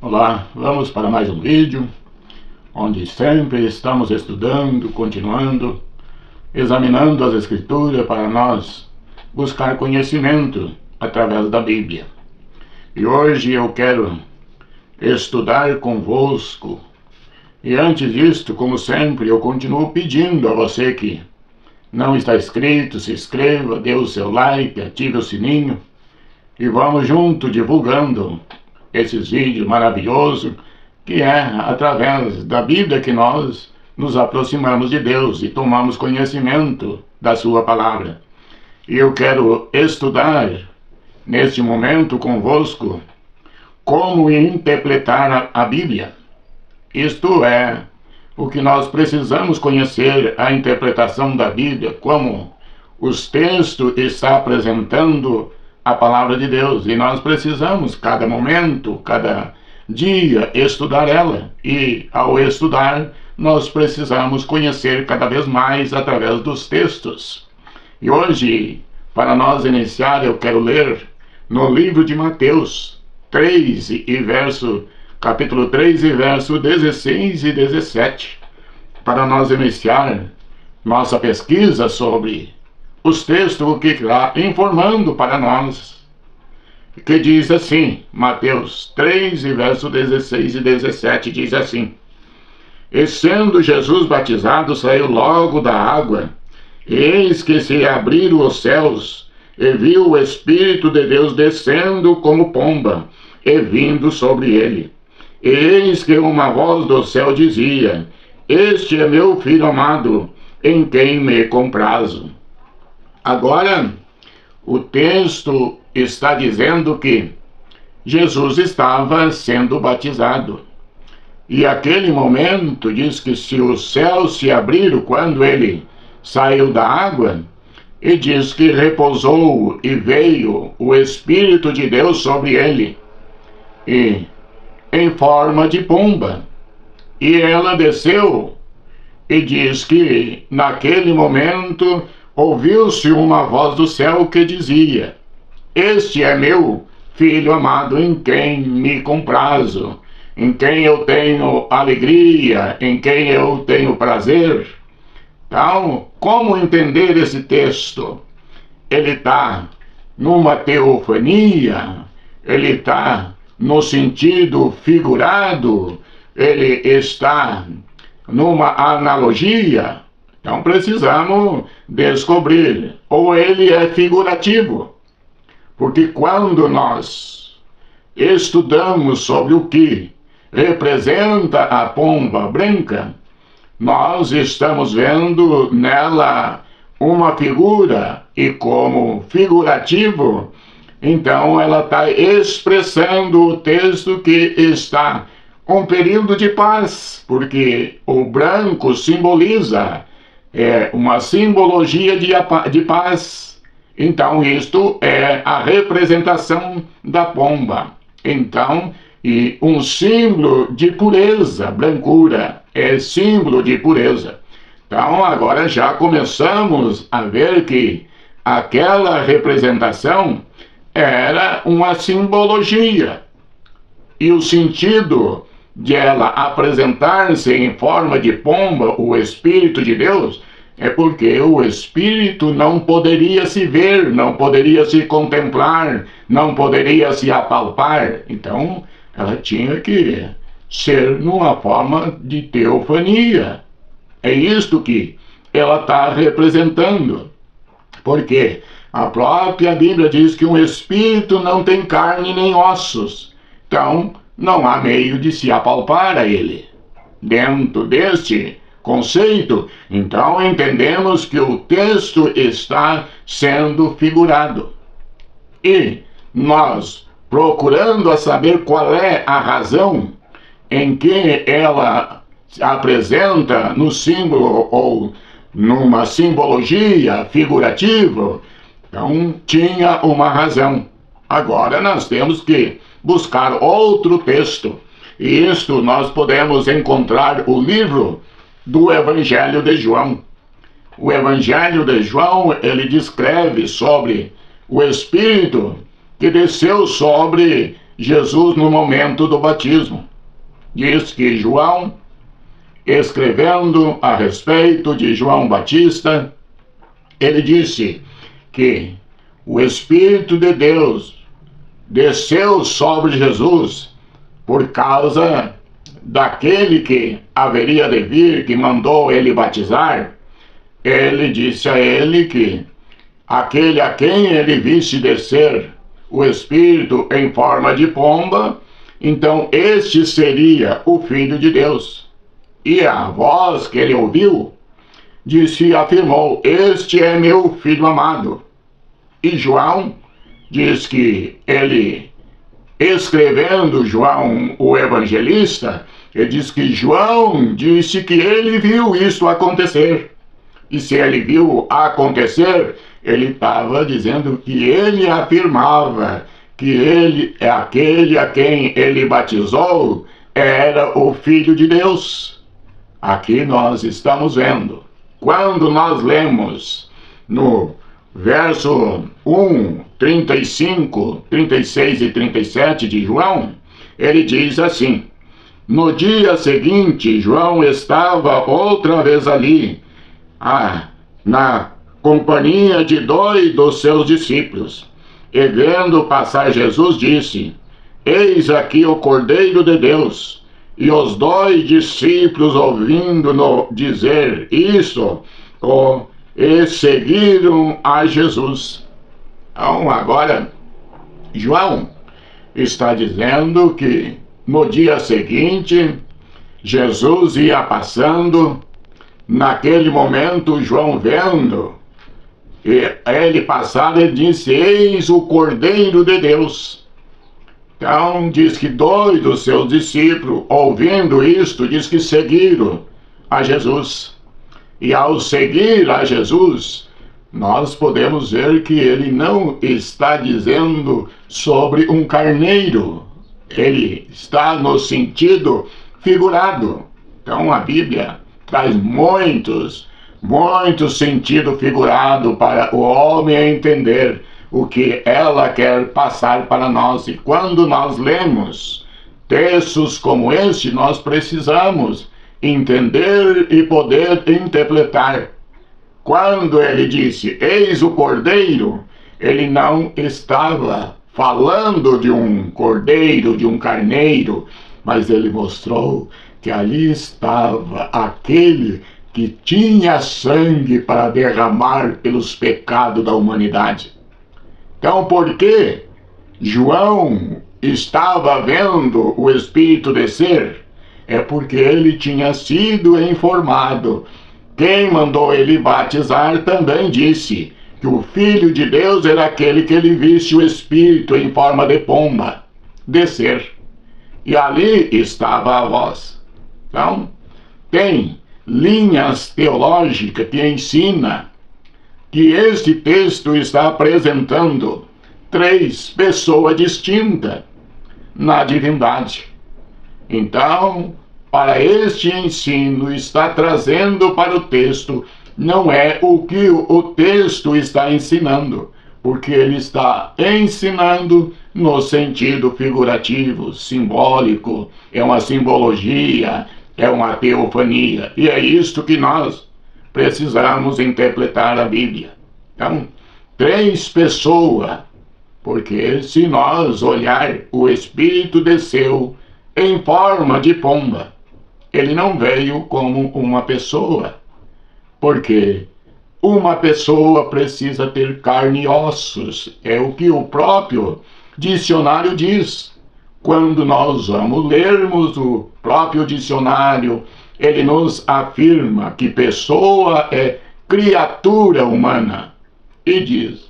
Olá, vamos para mais um vídeo, onde sempre estamos estudando, continuando, examinando as Escrituras para nós buscar conhecimento através da Bíblia. E hoje eu quero estudar convosco. E antes disto, como sempre, eu continuo pedindo a você que não está inscrito, se inscreva, dê o seu like, ative o sininho e vamos junto divulgando esses vídeos maravilhosos, que é através da Bíblia que nós nos aproximamos de Deus e tomamos conhecimento da sua palavra. E eu quero estudar neste momento convosco como interpretar a Bíblia. Isto é, o que nós precisamos conhecer, a interpretação da Bíblia, como os textos estão apresentando a palavra de Deus, e nós precisamos, cada momento, cada dia, estudar ela, e ao estudar, nós precisamos conhecer cada vez mais através dos textos. E hoje, para nós iniciar, eu quero ler no livro de Mateus 3 capítulo 3 e verso 16 e 17, para nós iniciar nossa pesquisa sobre os textos, o que está informando para nós, que diz assim, Mateus 3 e verso 16 e 17, diz assim: E sendo Jesus batizado, saiu logo da água, e eis que se abriram os céus, e viu o Espírito de Deus descendo como pomba, e vindo sobre ele. E eis que uma voz do céu dizia: Este é meu Filho amado, em quem me comprazo. Agora, o texto está dizendo que Jesus estava sendo batizado. E aquele momento diz que se os céus se abriram quando ele saiu da água, e diz que repousou e veio o Espírito de Deus sobre ele, e em forma de pomba. E ela desceu, e diz que naquele momento ouviu-se uma voz do céu que dizia: Este é meu Filho amado, em quem me comprazo, em quem eu tenho alegria, em quem eu tenho prazer. Então, como entender esse texto? Ele está numa teofania, ele está no sentido figurado, ele está numa analogia. Então precisamos descobrir, ou ele é figurativo, porque quando nós estudamos sobre o que representa a pomba branca, nós estamos vendo nela uma figura, e como figurativo, então ela está expressando o texto que está um período de paz, porque o branco simboliza uma simbologia de paz. Então isto é a representação da pomba. Então, e um símbolo de pureza, brancura é símbolo de pureza. Então agora já começamos a ver que aquela representação era uma simbologia, e o sentido de ela apresentar-se em forma de pomba, o Espírito de Deus, é porque o Espírito não poderia se ver, não poderia se contemplar, não poderia se apalpar. Então, ela tinha que ser numa forma de teofania. É isto que ela está representando. Porque a própria Bíblia diz que um Espírito não tem carne nem ossos. Então, não há meio de se apalpar a ele. Dentro deste conceito, então entendemos que o texto está sendo figurado. E nós, procurando a saber qual é a razão em que ela se apresenta no símbolo ou numa simbologia figurativa, então tinha uma razão. Agora nós temos que buscar outro texto, e isto nós podemos encontrar o livro do Evangelho de João. O Evangelho de João, ele descreve sobre o Espírito que desceu sobre Jesus no momento do batismo. Diz que João, escrevendo a respeito de João Batista, ele disse que o Espírito de Deus desceu sobre Jesus por causa daquele que haveria de vir, que mandou ele batizar. Ele disse a ele que aquele a quem ele visse descer o Espírito em forma de pomba, então este seria o Filho de Deus. E a voz que ele ouviu disse e afirmou: este é meu Filho amado. E João diz que ele, escrevendo João o evangelista, ele diz que João disse que ele viu isso acontecer. E se ele viu acontecer, ele estava dizendo que ele afirmava que ele, aquele a quem ele batizou, era o Filho de Deus. Aqui nós estamos vendo, quando nós lemos no verso 1, 35, 36 e 37 de João, ele diz assim: no dia seguinte, João estava outra vez ali, na companhia de 2 dos seus discípulos. E vendo passar Jesus, disse: eis aqui o Cordeiro de Deus. E os 2 discípulos, ouvindo-no dizer isso, e seguiram a Jesus. Então, agora, João está dizendo que no dia seguinte, Jesus ia passando. Naquele momento, João vendo ele passar, ele disse: eis o Cordeiro de Deus. Então, diz que 2 dos seus discípulos, ouvindo isto, diz que seguiram a Jesus. E ao seguir a Jesus, nós podemos ver que ele não está dizendo sobre um carneiro. Ele está no sentido figurado. Então, a Bíblia traz muitos sentido figurado para o homem entender o que ela quer passar para nós. E quando nós lemos textos como este, nós precisamos entender e poder interpretar. Quando ele disse: eis o Cordeiro, ele não estava falando de um cordeiro, de um carneiro, mas ele mostrou que ali estava aquele que tinha sangue para derramar pelos pecados da humanidade. Então, por que João estava vendo o Espírito descer? É porque ele tinha sido informado. Quem mandou ele batizar também disse que o Filho de Deus era aquele que ele visse o Espírito em forma de pomba descer. E ali estava a voz. Então, tem linhas teológicas que ensinam que este texto está apresentando 3 pessoas distintas na divindade. Então, para este ensino, está trazendo para o texto, não é o que o texto está ensinando, porque ele está ensinando no sentido figurativo, simbólico, é uma simbologia, é uma teofania, e é isto que nós precisamos interpretar a Bíblia. Então, 3 pessoas, porque se nós olhar, o Espírito desceu em forma de pomba. Ele não veio como uma pessoa, porque uma pessoa precisa ter carne e ossos, é o que o próprio dicionário diz. Quando nós vamos lermos o próprio dicionário, ele nos afirma que pessoa é criatura humana, e diz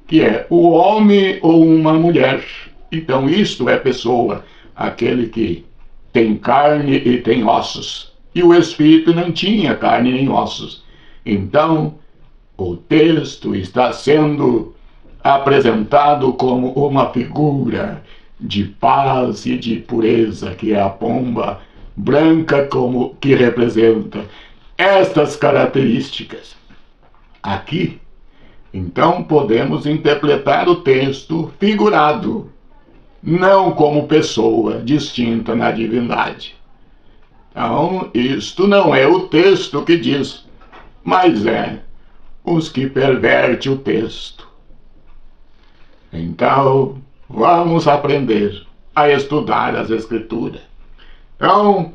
que é o homem ou uma mulher. Então isto é pessoa, aquele que tem carne e tem ossos. E o Espírito não tinha carne nem ossos. Então, o texto está sendo apresentado como uma figura de paz e de pureza, que é a pomba branca, como que representa estas características. Aqui, então, podemos interpretar o texto figurado. não como pessoa distinta na divindade. Então, isto não é o texto que diz, mas é os que pervertem o texto. Então, vamos aprender a estudar as Escrituras. Então,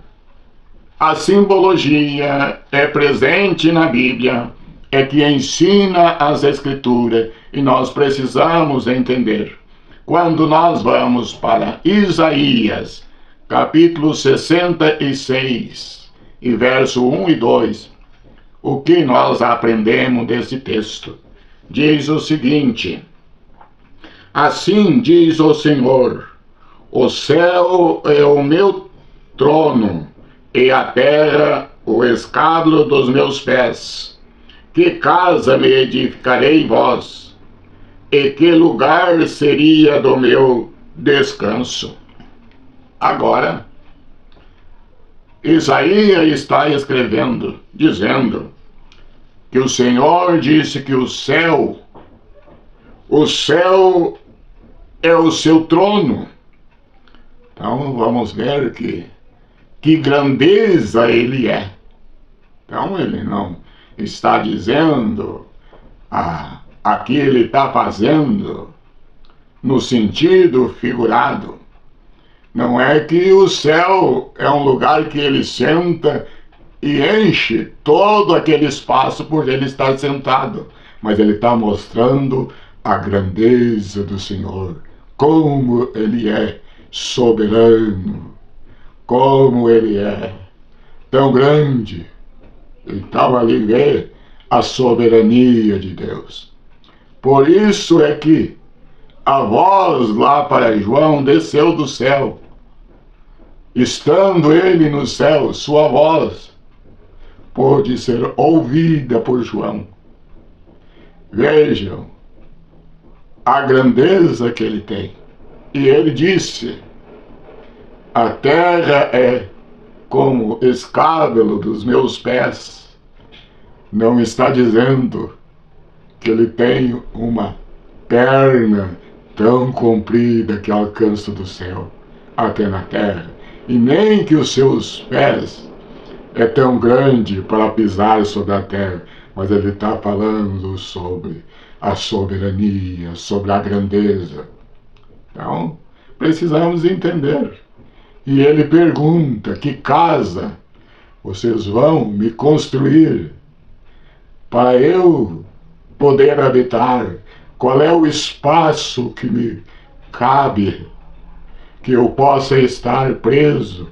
a simbologia é presente na Bíblia, é que ensina as Escrituras, e nós precisamos entender. Quando nós vamos para Isaías, capítulo 66, e verso 1 e 2, o que nós aprendemos desse texto? Diz o seguinte: assim diz o Senhor, o céu é o meu trono, e a terra o escabelo dos meus pés. Que casa me edificarei em vós? E que lugar seria do meu descanso? Agora, Isaías está escrevendo, dizendo que o Senhor disse que o céu é o seu trono. Então vamos ver que grandeza ele é. Então ele não está dizendo, aqui ele está fazendo no sentido figurado. Não é que o céu é um lugar que ele senta e enche todo aquele espaço por ele estar sentado, mas ele está mostrando a grandeza do Senhor, como ele é soberano, como ele é tão grande. Então ali vê a soberania de Deus. Por isso é que a voz lá para João desceu do céu. Estando ele no céu, sua voz pôde ser ouvida por João. Vejam a grandeza que ele tem. E ele disse: a terra é como escabelo dos meus pés. Não está dizendo que ele tem uma perna tão comprida que alcança do céu até na terra, e nem que os seus pés é tão grande para pisar sobre a terra, mas ele está falando sobre a soberania, sobre a grandeza. Então, precisamos entender. E ele pergunta: que casa vocês vão me construir para eu poder habitar? Qual é o espaço que me cabe, que eu possa estar preso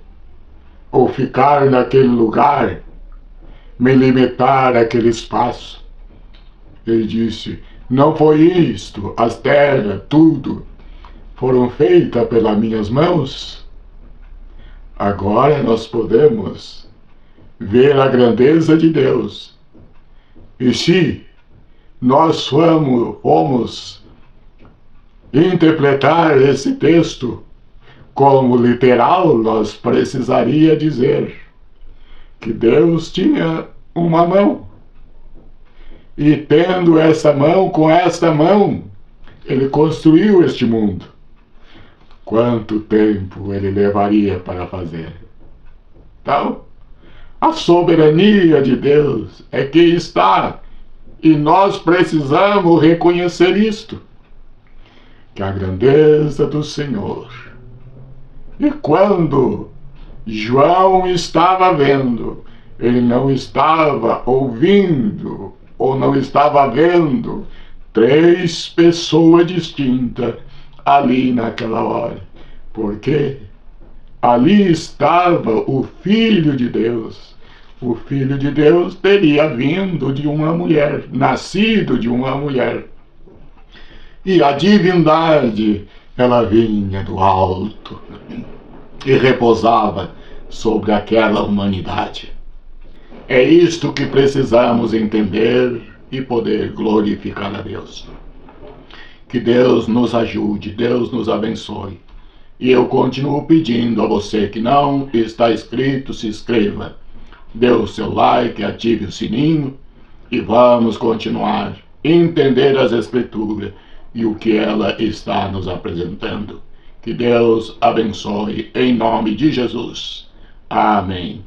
ou ficar naquele lugar, me limitar àquele espaço? Ele disse: não foi isto, as terras, tudo, foram feitas pelas minhas mãos? Agora nós podemos ver a grandeza de Deus. E se nós fomos interpretar esse texto como literal, nós precisaria dizer que Deus tinha uma mão. E tendo essa mão, com esta mão, ele construiu este mundo. Quanto tempo ele levaria para fazer? Então, a soberania de Deus é que está, e nós precisamos reconhecer isto, que a grandeza do Senhor. E quando João estava vendo, ele não estava ouvindo, ou não estava vendo, três pessoas distintas ali naquela hora, porque ali estava o Filho de Deus. O Filho de Deus teria vindo de uma mulher, nascido de uma mulher. E a divindade, ela vinha do alto e repousava sobre aquela humanidade. É isto que precisamos entender e poder glorificar a Deus. Que Deus nos ajude, Deus nos abençoe. E eu continuo pedindo a você que não está inscrito, se inscreva. Dê o seu like, ative o sininho e vamos continuar a entender as Escrituras e o que ela está nos apresentando. Que Que Deus abençoe em nome de Jesus. Amém.